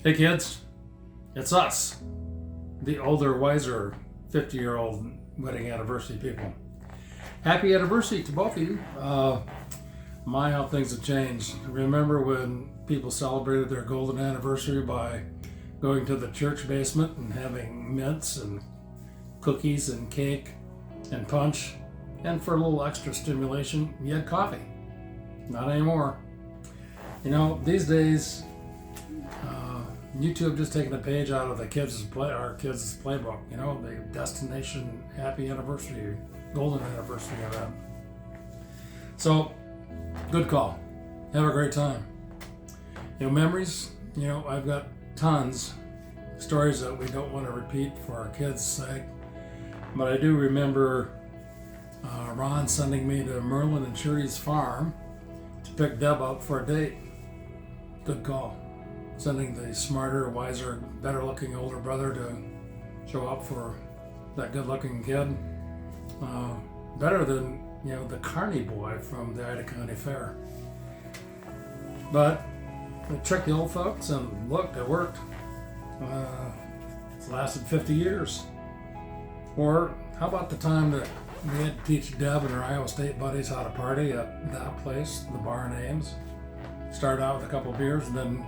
Hey kids, it's us, the older, wiser 50-year-old wedding anniversary people. Happy anniversary to both of you. My, how things have changed. Remember when people celebrated their golden anniversary by going to the church basement and having mints and cookies and cake and punch, and for a little extra stimulation, you had coffee. Not anymore. You know, these days, you two have just taken a page out of our kids' playbook. You know, the destination happy anniversary, golden anniversary event. So, good call. Have a great time. You know, memories. You know, I've got tons, stories that we don't want to repeat for our kids' sake. But I do remember Ron sending me to Merlin and Shuri's farm to pick Deb up for a date. Good call. Sending the smarter, wiser, better-looking older brother to show up for that good-looking kid. Better than, you know, the carny boy from the Ida County Fair. But we tricked the old folks, and look, it worked. It's lasted 50 years. Or how about the time that we had to teach Deb and her Iowa State buddies how to party at that place, the bar in Ames? Started out with a couple of beers, and then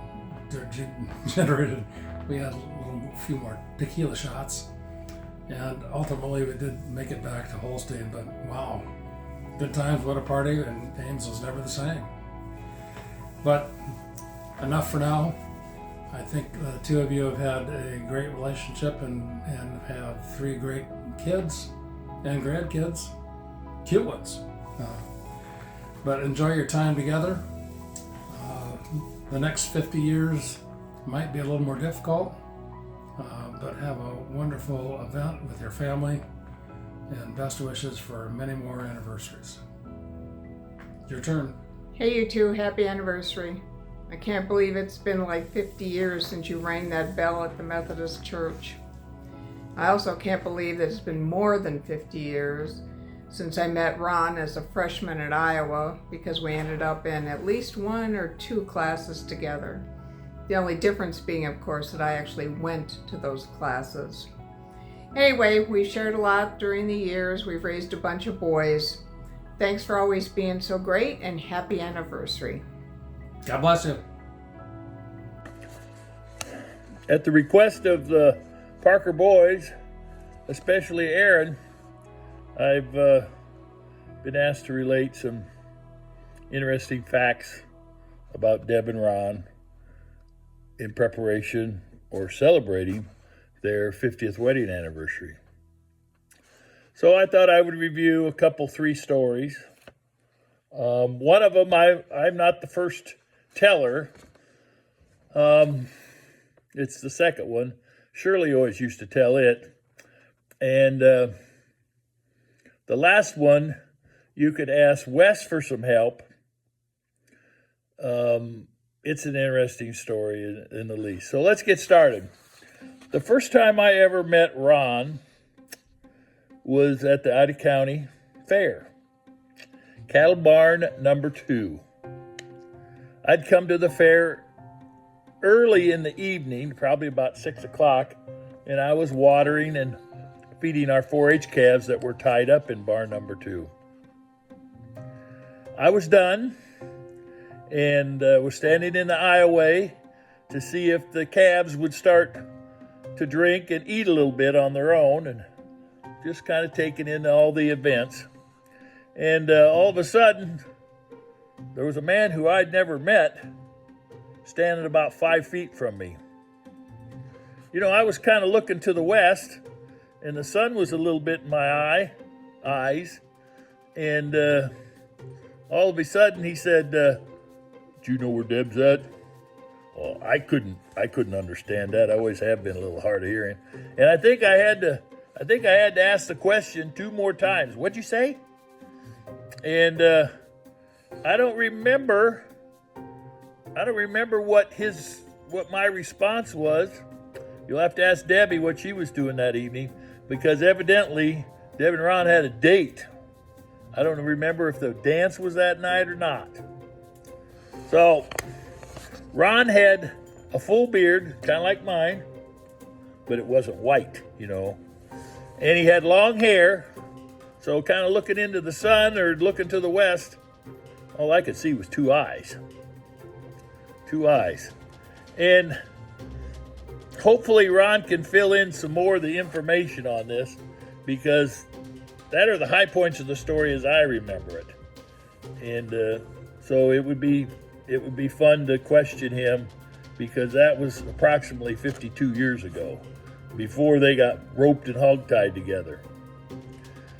generated, we had a few more tequila shots, and ultimately we did make it back to Holstein. But wow, good times, what a party, and Ames was never the same. But enough for now. I think the two of you have had a great relationship and have three great kids and grandkids, cute ones. But enjoy your time together. The next 50 years might be a little more difficult, but have a wonderful event with your family, and best wishes for many more anniversaries. Your turn. Hey, you two, happy anniversary. I can't believe it's been like 50 years since you rang that bell at the Methodist Church. I also can't believe that it's been more than 50 years since I met Ron as a freshman at Iowa, because we ended up in at least one or two classes together. The only difference being, of course, that I actually went to those classes. Anyway, we shared a lot during the years. We've raised a bunch of boys. Thanks for always being so great, and happy anniversary. God bless you. At the request of the Parker boys, especially Aaron, I've been asked to relate some interesting facts about Deb and Ron in preparation or celebrating their 50th wedding anniversary. So I thought I would review three stories. One of them, I'm not the first teller. It's the second one. Shirley always used to tell it. And the last one, you could ask Wes for some help. It's an interesting story in the least. So let's get started. The first time I ever met Ron was at the Ida County Fair, Cattle Barn number 2. I'd come to the fair early in the evening, probably about 6 o'clock, and I was watering and feeding our 4-H calves that were tied up in barn number 2. I was done and was standing in the aisleway to see if the calves would start to drink and eat a little bit on their own, and just kind of taking in all the events. And all of a sudden, there was a man who I'd never met standing about 5 feet from me. You know, I was kind of looking to the west, and the sun was a little bit in my eyes, and all of a sudden he said, "Do you know where Deb's at?" Well, I couldn't understand that. I always have been a little hard of hearing, and I think I had to ask the question 2 more times. What'd you say? And I don't remember what my response was. You'll have to ask Debbie what she was doing that evening, because evidently Deb and Ron had a date. I don't remember if the dance was that night or not. So Ron had a full beard, kind of like mine, but it wasn't white, you know. And he had long hair, so kind of looking into the sun or looking to the west, all I could see was two eyes. Two eyes. And hopefully Ron can fill in some more of the information on this, because that are the high points of the story as I remember it. And so it would be fun to question him, because that was approximately 52 years ago, before they got roped and hogtied together.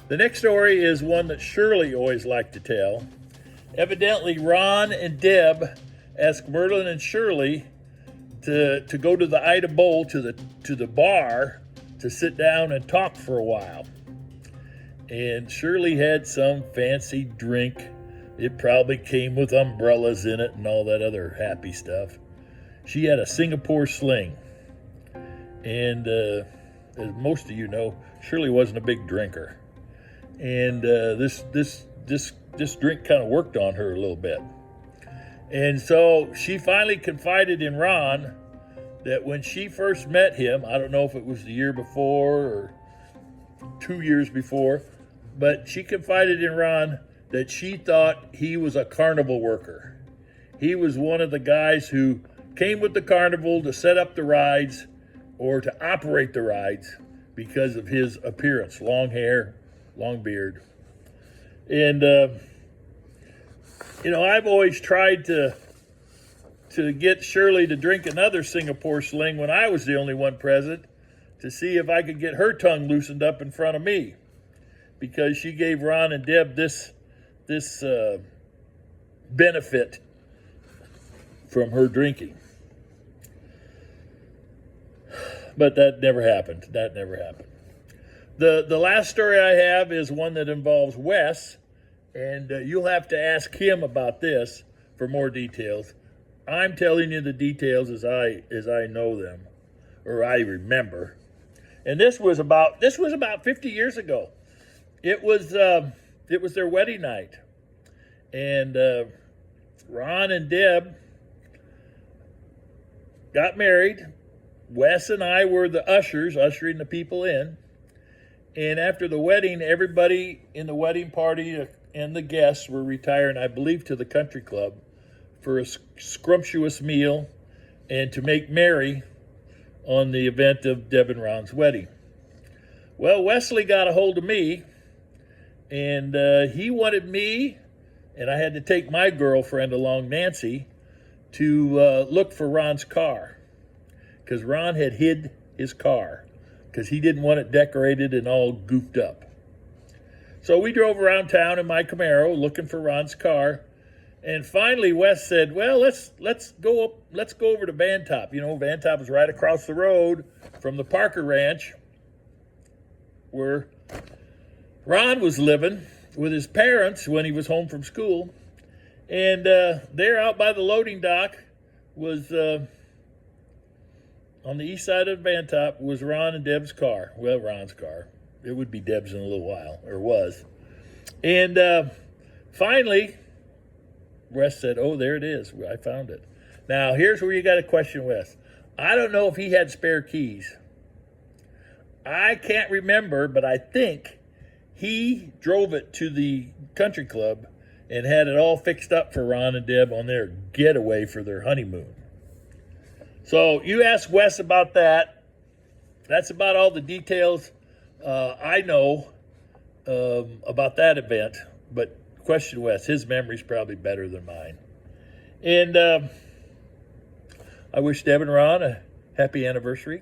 The next story is one that Shirley always liked to tell. Evidently, Ron and Deb asked Merlin and Shirley to go to the Ida Bowl, to the bar, to sit down and talk for a while. And Shirley had some fancy drink. It probably came with umbrellas in it and all that other happy stuff. She had a Singapore sling. And as most of you know, Shirley wasn't a big drinker. And this drink kind of worked on her a little bit. And so she finally confided in Ron that when she first met him, I don't know if it was the year before or 2 years before, but she confided in Ron that she thought he was a carnival worker. He was one of the guys who came with the carnival to set up the rides or to operate the rides because of his appearance, long hair, long beard. And, I've always tried to get Shirley to drink another Singapore sling when I was the only one present, to see if I could get her tongue loosened up in front of me, because she gave Ron and Deb this benefit from her drinking. But that never happened. The last story I have is one that involves Wes, and you'll have to ask him about this for more details. I'm telling you the details as I know them, or I remember. And this was about 50 years ago. It was their wedding night, and Ron and Deb got married. Wes and I were the ushers, ushering the people in. And after the wedding, everybody in the wedding party and the guests were retiring, I believe, to the country club for a scrumptious meal and to make merry on the event of Deb and Ron's wedding. Well, Wesley got a hold of me, and he wanted me, and I had to take my girlfriend along, Nancy, to look for Ron's car, because Ron had hid his car because he didn't want it decorated and all goofed up. So we drove around town in my Camaro looking for Ron's car, and finally Wes said, "Well, let's go over to Van Top." Van Top is right across the road from the Parker Ranch, where Ron was living with his parents when he was home from school. And there out by the loading dock was, on the east side of Van Top, was Ron and Deb's car. Well, Ron's car. It would be Deb's in a little while, or was. And finally, Wes said, "Oh, there it is. I found it." Now, here's where you got to question Wes. I don't know if he had spare keys. I can't remember, but I think he drove it to the country club and had it all fixed up for Ron and Deb on their getaway for their honeymoon. So you ask Wes about that. That's about all the details I know about that event. But question Wes. His memory's probably better than mine. And I wish Deb and Ron a happy anniversary.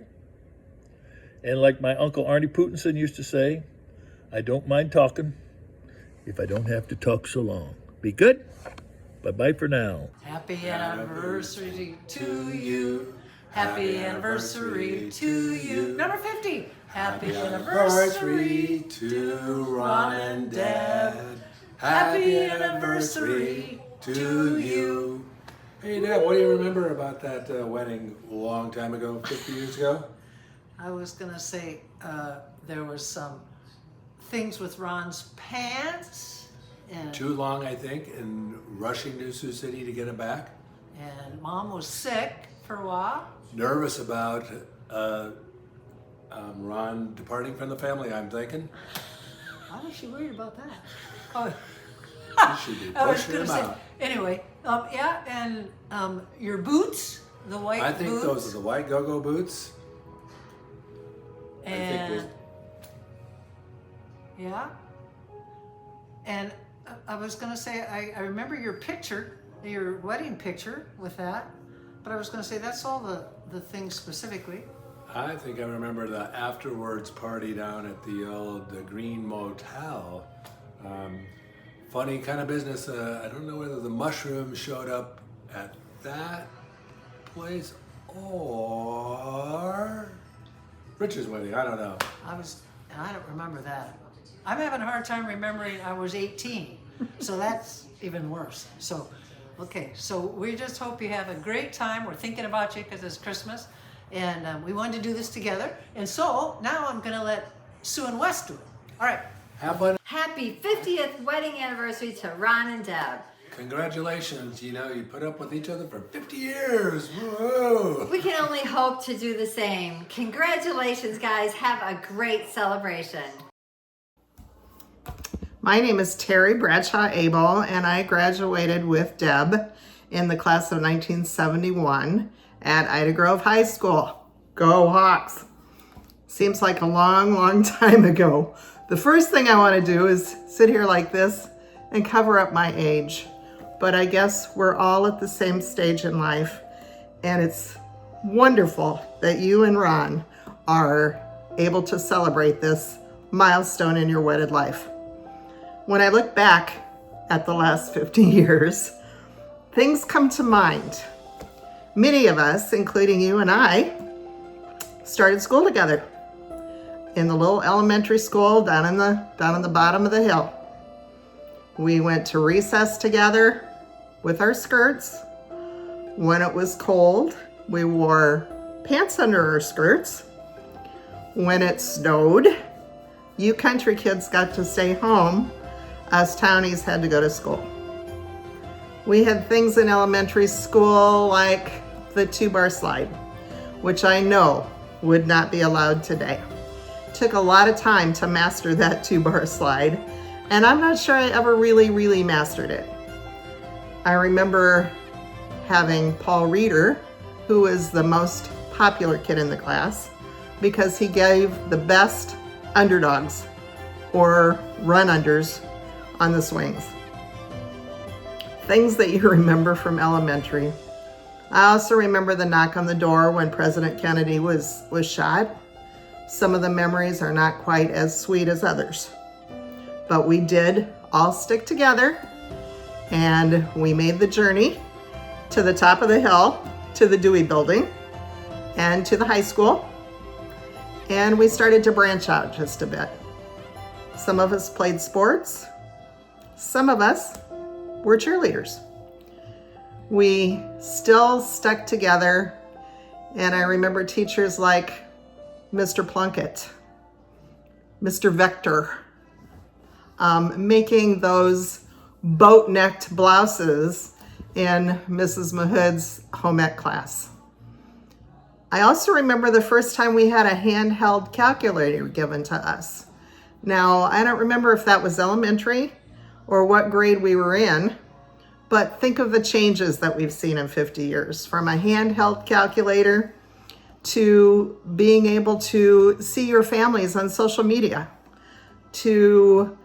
And like my Uncle Arnie Putinson used to say, I don't mind talking if I don't have to talk so long. Be good. Bye-bye for now. Happy anniversary to you. Happy anniversary to you. Number 50. Happy anniversary to Ron and Deb. Happy anniversary to you. Hey, Deb, what do you remember about that wedding a long time ago, 50 years ago? I was going to say there was some things with Ron's pants. And, Too long, I think, and rushing to Sioux City to get it back. and Mom was sick for a while. Nervous about Ron departing from the family, I'm thinking. Why was she worried about that? Oh, You should be I was pushing gonna him say, out. anyway, yeah, and your boots, the white I think boots. those are the white go-go boots. I And think yeah, and I was gonna say I remember your picture, your wedding picture with that, but I was gonna say that's all the things specifically. I remember the afterwards party down at the old Green Motel. Funny kind of business. I don't know whether the mushrooms showed up at that place or Richard's wedding. I don't know. I don't remember that. I'm having a hard time remembering I was 18, so that's even worse. So, okay, so we just hope you have a great time. We're thinking about you because it's Christmas, and we wanted to do this together. And so now I'm going to let Sue and Wes do it. All right. Have fun. Happy 50th wedding anniversary to Ron and Deb. Congratulations. You know, you put up with each other for 50 years. Whoa. We can only hope to do the same. Congratulations, guys. Have a great celebration. My name is Terry Bradshaw Abel, and I graduated with Deb in the class of 1971 at Ida Grove High School. Go Hawks! Seems like a long, long time ago. The first thing I want to do is sit here like this and cover up my age. But I guess we're all at the same stage in life, and it's wonderful that you and Ron are able to celebrate this milestone in your wedded life. When I look back at the last 50 years, things come to mind. Many of us, including you and I, started school together in the little elementary school down in the bottom of the hill. We went to recess together with our skirts. When it was cold, we wore pants under our skirts. When it snowed, you country kids got to stay home. Us townies had to go to school. We had things in elementary school like the 2-bar slide, which I know would not be allowed today. Took a lot of time to master that 2-bar slide, and I'm not sure I ever really mastered it. I remember having Paul Reeder, who was the most popular kid in the class, because he gave the best underdogs or run-unders on the swings. Things that you remember from elementary. I also remember the knock on the door when President Kennedy was shot. Some of the memories are not quite as sweet as others, but we did all stick together, and we made the journey to the top of the hill, to the Dewey Building, and to the high school, and we started to branch out just a bit. Some of us played sports. Some of us were cheerleaders. We still stuck together, and I remember teachers like Mr. Plunkett, Mr. Vector, making those boat-necked blouses in Mrs. Mahood's home ec class. I also remember the first time we had a handheld calculator given to us. Now, I don't remember if that was elementary or what grade we were in, but think of the changes that we've seen in 50 years, from a handheld calculator to being able to see your families on social media, to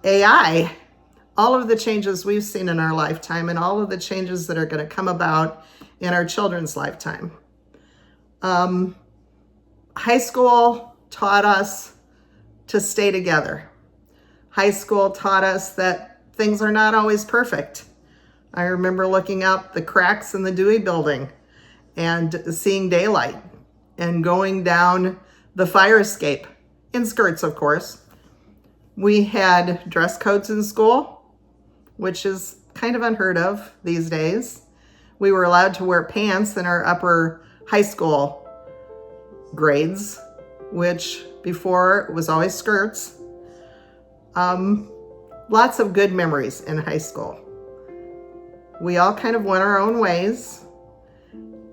AI, all of the changes we've seen in our lifetime and all of the changes that are going to come about in our children's lifetime. High school taught us to stay together. High school taught us that things are not always perfect. I remember looking out the cracks in the Dewey Building and seeing daylight and going down the fire escape, in skirts, of course. We had dress codes in school, which is kind of unheard of these days. We were allowed to wear pants in our upper high school grades, which before was always skirts. Lots of good memories in high school. We all kind of went our own ways.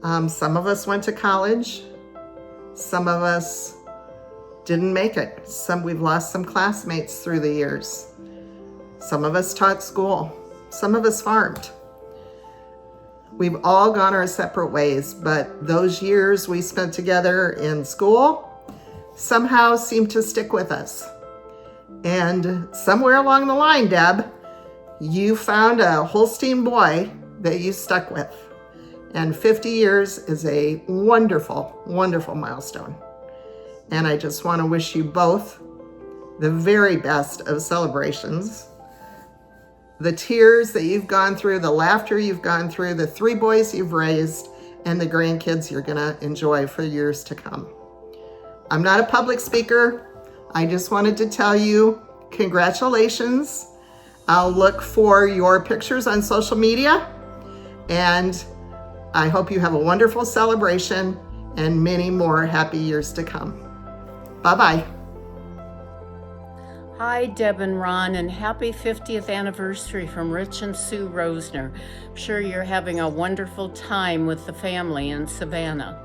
Some of us went to college. Some of us didn't make it. We've lost some classmates through the years. Some of us taught school. Some of us farmed. We've all gone our separate ways, but those years we spent together in school somehow seemed to stick with us. And somewhere along the line, Deb, you found a Holstein boy that you stuck with. And 50 years is a wonderful, wonderful milestone. And I just want to wish you both the very best of celebrations. The tears that you've gone through, the laughter you've gone through, the 3 boys you've raised, and the grandkids you're going to enjoy for years to come. I'm not a public speaker. I just wanted to tell you congratulations. I'll look for your pictures on social media, and I hope you have a wonderful celebration and many more happy years to come. Bye-bye. Hi, Deb and Ron, and happy 50th anniversary from Rich and Sue Rosner. I'm sure you're having a wonderful time with the family in Savannah.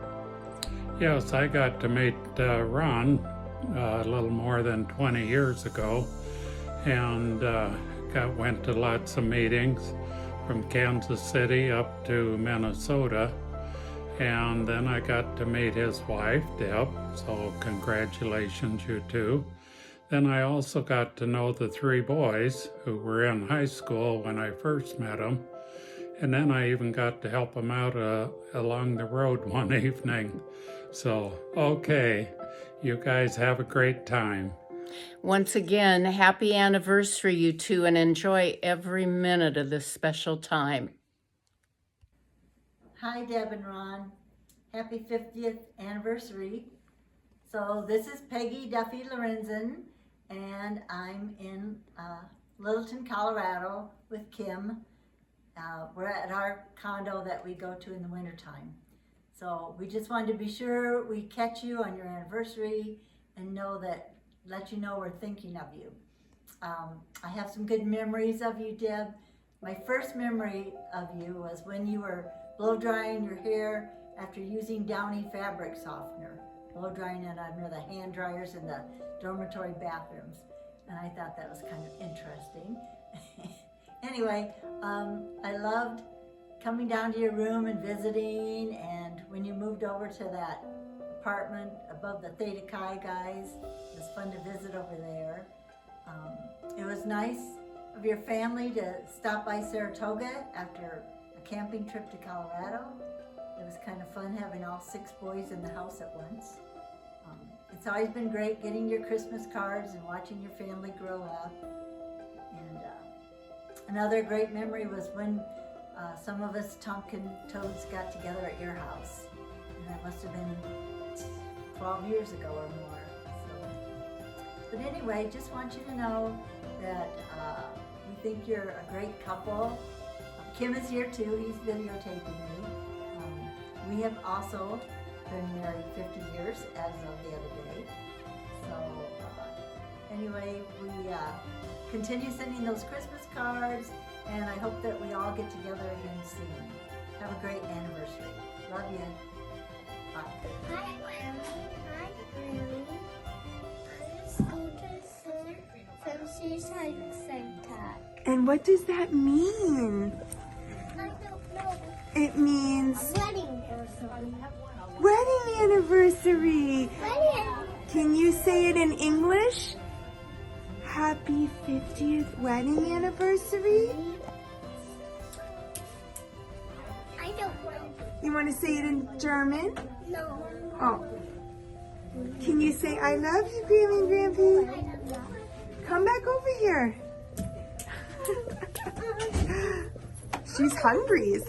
Yes, I got to meet Ron a little more than 20 years ago, and went to lots of meetings from Kansas City up to Minnesota, and then I got to meet his wife, Deb, so congratulations, you two. Then I also got to know the 3 boys who were in high school when I first met them, and then I even got to help them out along the road one evening. So, okay, you guys have a great time. Once again, happy anniversary, you two, and enjoy every minute of this special time. Hi, Deb and Ron. Happy 50th anniversary. So this is Peggy Duffy Lorenzen, and I'm in Littleton, Colorado with Kim. We're at our condo that we go to in the wintertime. So we just wanted to be sure we catch you on your anniversary and let you know we're thinking of you. I have some good memories of you, Deb. My first memory of you was when you were blow drying your hair after using Downy fabric softener. Blow drying it under the hand dryers in the dormitory bathrooms. And I thought that was kind of interesting. Anyway, I loved coming down to your room and visiting, and when you moved over to that apartment above the Theta Chi guys, it was fun to visit over there. It was nice of your family to stop by Saratoga after a camping trip to Colorado. It was kind of fun having all 6 boys in the house at once. It's always been great getting your Christmas cards and watching your family grow up. And another great memory was when some of us Tonkin Toads got together at your house. And that must have been 12 years ago or more. But anyway, just want you to know that we think you're a great couple. Kim is here too, he's videotaping me. We have also been married 50 years as of the other day. So anyway, we continue sending those Christmas cards, and I hope that we all get together again soon. Have a great anniversary. Love you. Bye. Hi, Grammy. I'm from Seaside Center. And what does that mean? I don't know. It means Wedding anniversary. wedding anniversary. Can you say it in English? Happy 50th wedding anniversary. I don't know. You want to say it in German? No. Oh. Can you say I love you, Grammy and Grampy? Come back over here. She's hungry.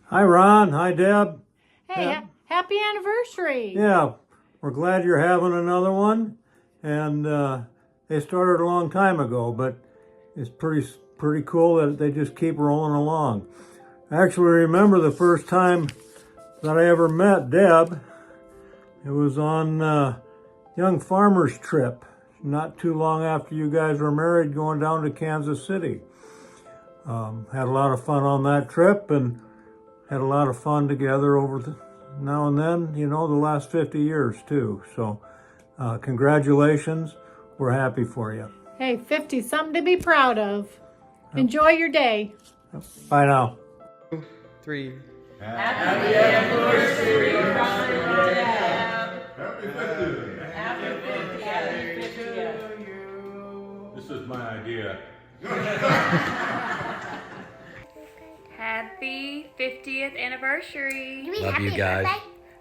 Hi, Ron. Hi, Deb. Hey, happy anniversary. Yeah, we're glad you're having another one. And they started a long time ago, but it's pretty cool that they just keep rolling along. I actually remember the first time that I ever met Deb. It was on Young Farmer's Trip, not too long after you guys were married, going down to Kansas City. Had a lot of fun on that trip and had a lot of fun together over the now and then, you know, the last 50 years too. So congratulations. We're happy for you. Hey, 50, something to be proud of. Enjoy your day. Bye now. 3. Happy anniversary, Ron and Deb. Happy 50th. Happy 50th to you. This is my idea. Happy 50th anniversary. Love you guys.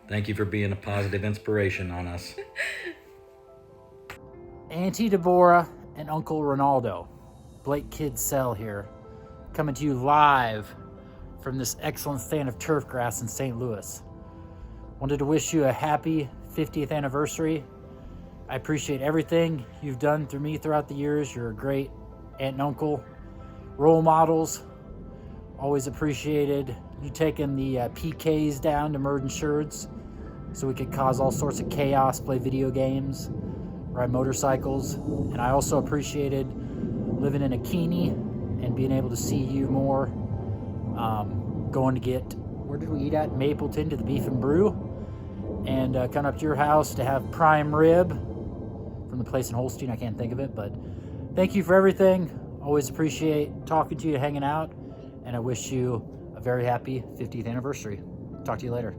Thank you for being a positive inspiration on us. Auntie Deborah and Uncle Ronaldo, Blake Kidsell here, coming to you live from this excellent stand of turf grass in St. Louis. Wanted to wish you a happy 50th anniversary. I appreciate everything you've done through me throughout the years. You're a great aunt and uncle, role models, always appreciated you taking the PKs down to Murden Sherds so we could cause all sorts of chaos, play video games, ride motorcycles. And I also appreciated living in Akini and being able to see you more. Going to get, where did we eat at? Mapleton to the Beef and Brew. And coming up to your house to have prime rib from the place in Holstein. I can't think of it, but thank you for everything. Always appreciate talking to you, hanging out. And I wish you a very happy 50th anniversary. Talk to you later.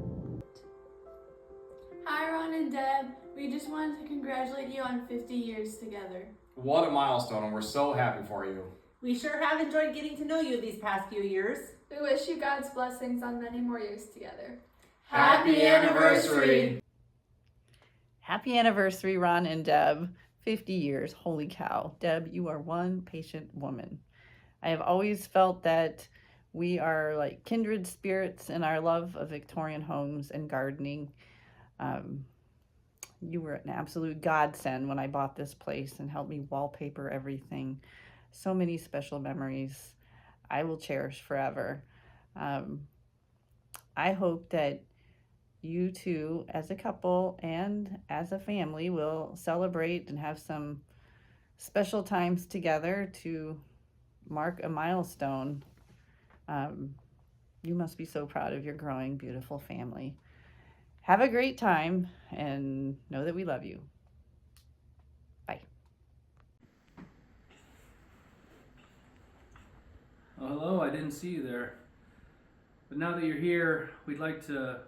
Hi, Ron and Deb. We just wanted to congratulate you on 50 years together. What a milestone, and we're so happy for you. We sure have enjoyed getting to know you these past few years. We wish you God's blessings on many more years together. Happy anniversary. Happy anniversary, Ron and Deb. 50 years. Holy cow. Deb, you are one patient woman. I have always felt that we are like kindred spirits in our love of Victorian homes and gardening. You were an absolute godsend when I bought this place and helped me wallpaper everything. So many special memories I will cherish forever. I hope that you two as a couple and as a family will celebrate and have some special times together to mark a milestone. You must be so proud of your growing, beautiful family. Have a great time and know that we love you. Bye. Oh, hello, I didn't see you there. But now that you're here, we'd like to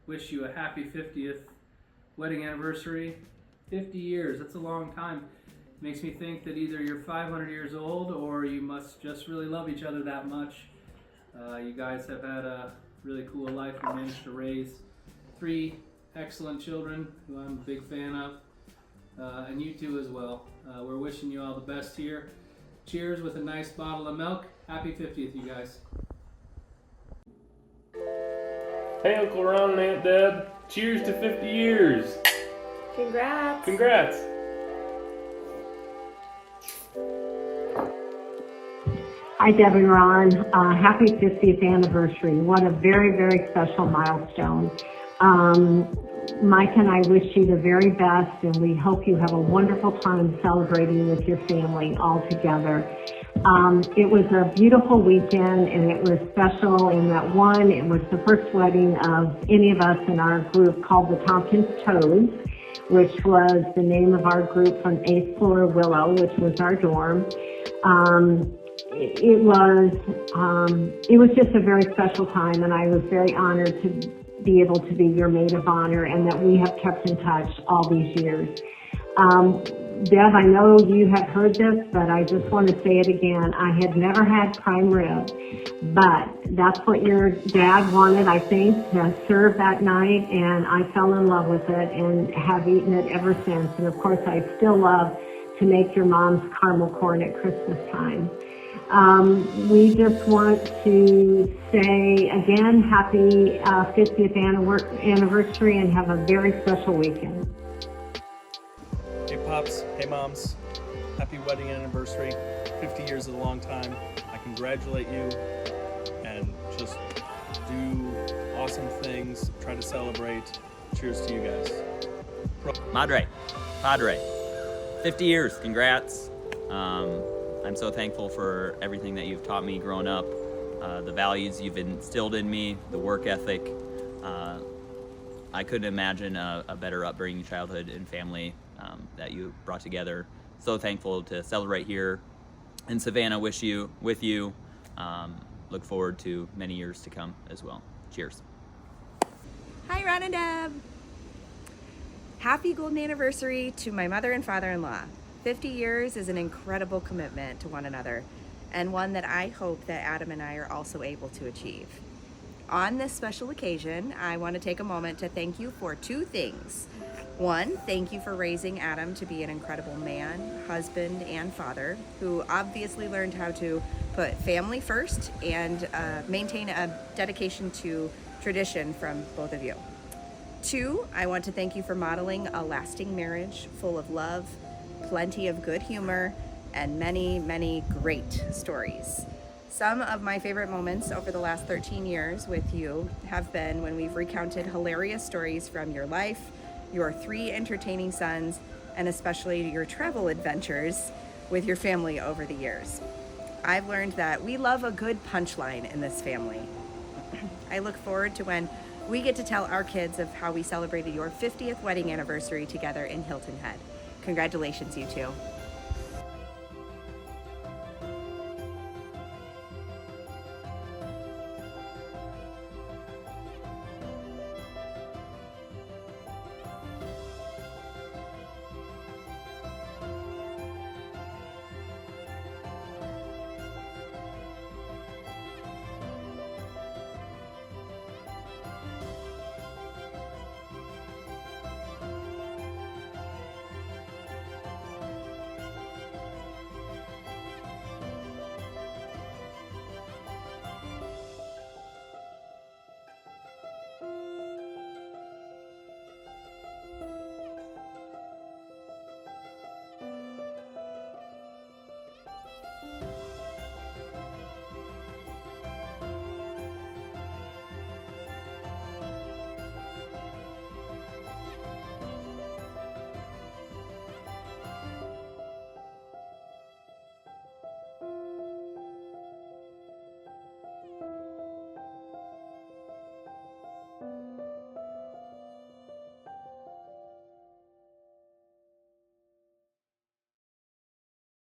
wish you a happy 50th wedding anniversary. 50 years, that's a long time. Makes me think that either you're 500 years old or you must just really love each other that much. You guys have had a really cool life. You managed to raise 3 excellent children who I'm a big fan of, and you two as well. We're wishing you all the best here. Cheers with a nice bottle of milk. Happy 50th, you guys. Hey, Uncle Ron and Aunt Deb. Cheers to 50 years. Congrats. Congrats. Hi, Deb and Ron. Happy 50th anniversary. What a very, very special milestone. Mike and I wish you the very best, and we hope you have a wonderful time celebrating with your family all together. It was a beautiful weekend, and it was special in that one, it was the first wedding of any of us in our group called the Tompkins Toads, which was the name of our group from 8th floor Willow, which was our dorm. It was just a very special time, and I was very honored to be able to be your maid of honor, and that we have kept in touch all these years. Deb, I know you have heard this, but I just want to say it again. I had never had prime rib, but that's what your dad wanted, I think, to serve that night, and I fell in love with it and have eaten it ever since. And of course, I still love to make your mom's caramel corn at Christmas time. We just want to say again, happy 50th anniversary, and have a very special weekend. Hey Pops, hey Moms, happy wedding anniversary. 50 years is a long time. I congratulate you and just do awesome things, try to celebrate. Cheers to you guys. Padre, 50 years, congrats. I'm so thankful for everything that you've taught me growing up, the values you've instilled in me, the work ethic. I couldn't imagine a better upbringing, childhood, and family that you brought together. So thankful to celebrate here in Savannah with you. Look forward to many years to come as well. Cheers. Hi, Ron and Deb. Happy golden anniversary to my mother and father-in-law. 50 years is an incredible commitment to one another, and one that I hope that Adam and I are also able to achieve. On this special occasion, I want to take a moment to thank you for two things. One, thank you for raising Adam to be an incredible man, husband, and father, who obviously learned how to put family first and maintain a dedication to tradition from both of you. Two, I want to thank you for modeling a lasting marriage full of love, plenty of good humor, and many, many great stories. Some of my favorite moments over the last 13 years with you have been when we've recounted hilarious stories from your life, your 3 entertaining sons, and especially your travel adventures with your family over the years. I've learned that we love a good punchline in this family. I look forward to when we get to tell our kids of how we celebrated your 50th wedding anniversary together in Hilton Head. Congratulations, you two.